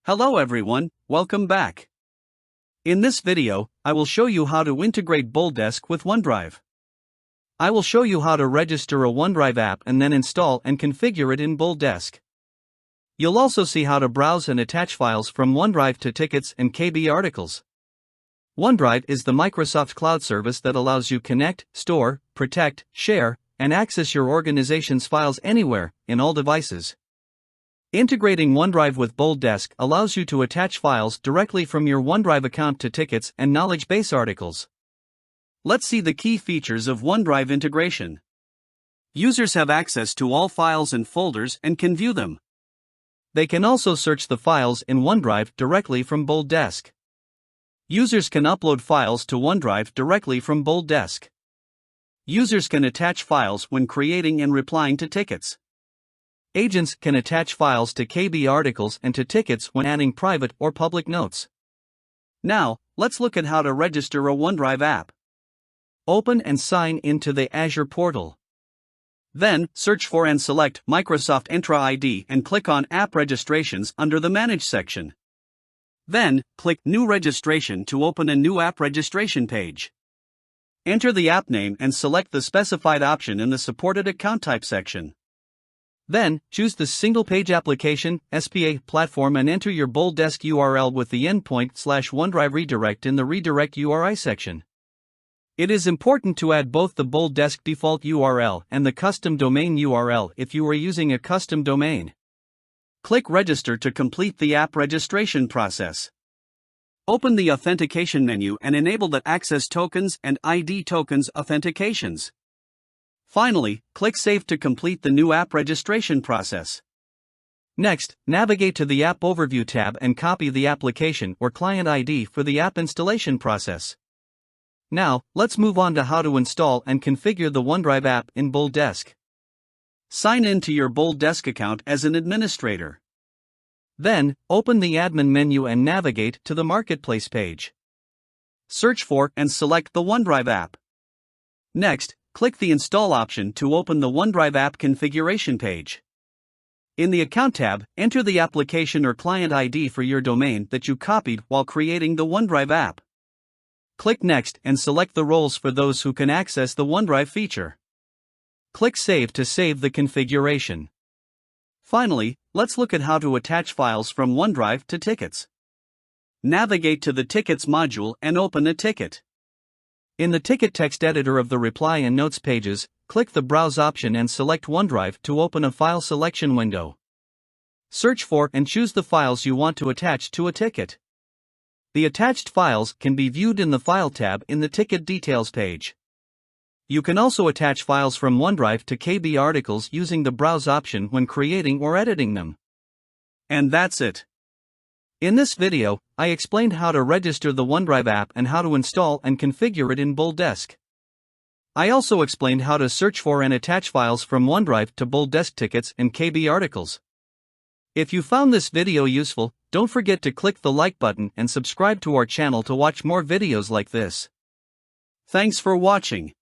Hello everyone, welcome back. In this video, I will show you how to integrate BoldDesk with OneDrive. I will show you how to register a OneDrive app and then install and configure it in BoldDesk. You'll also see how to browse and attach files from OneDrive to tickets and KB articles. OneDrive is the Microsoft cloud service that allows you connect, store, protect, share, and access your organization's files anywhere, in all devices. Integrating OneDrive with BoldDesk allows you to attach files directly from your OneDrive account to tickets and knowledge base articles. Let's see the key features of OneDrive integration. Users have access to all files and folders and can view them. They can also search the files in OneDrive directly from BoldDesk. Users can upload files to OneDrive directly from BoldDesk. Users can attach files when creating and replying to tickets. Agents can attach files to KB articles and to tickets when adding private or public notes. Now, let's look at how to register a OneDrive app. Open and sign into the Azure portal. Then, search for and select Microsoft Entra ID and click on App Registrations under the Manage section. Then, click New Registration to open a new app registration page. Enter the app name and select the specified option in the Supported Account Type section. Then, choose the single-page application (SPA) platform and enter your BoldDesk URL with the endpoint/OneDrive redirect in the Redirect URI section. It is important to add both the BoldDesk default URL and the custom domain URL if you are using a custom domain. Click Register to complete the app registration process. Open the Authentication menu and enable the Access Tokens and ID Tokens authentications. Finally, click Save to complete the new app registration process. Next, navigate to the App Overview tab and copy the application or client ID for the app installation process. Now, let's move on to how to install and configure the OneDrive app in BoldDesk. Sign in to your BoldDesk account as an administrator. Then, open the admin menu and navigate to the Marketplace page. Search for and select the OneDrive app. Next, click the Install option to open the OneDrive app configuration page. In the Account tab, enter the application or client ID for your domain that you copied while creating the OneDrive app. Click Next and select the roles for those who can access the OneDrive feature. Click Save to save the configuration. Finally, let's look at how to attach files from OneDrive to tickets. Navigate to the Tickets module and open a ticket. In the ticket text editor of the Reply and Notes pages, click the Browse option and select OneDrive to open a file selection window. Search for and choose the files you want to attach to a ticket. The attached files can be viewed in the File tab in the Ticket Details page. You can also attach files from OneDrive to KB articles using the Browse option when creating or editing them. And that's it. In this video, I explained how to register the OneDrive app and how to install and configure it in BoldDesk. I also explained how to search for and attach files from OneDrive to BoldDesk tickets and KB articles. If you found this video useful, don't forget to click the like button and subscribe to our channel to watch more videos like this. Thanks for watching.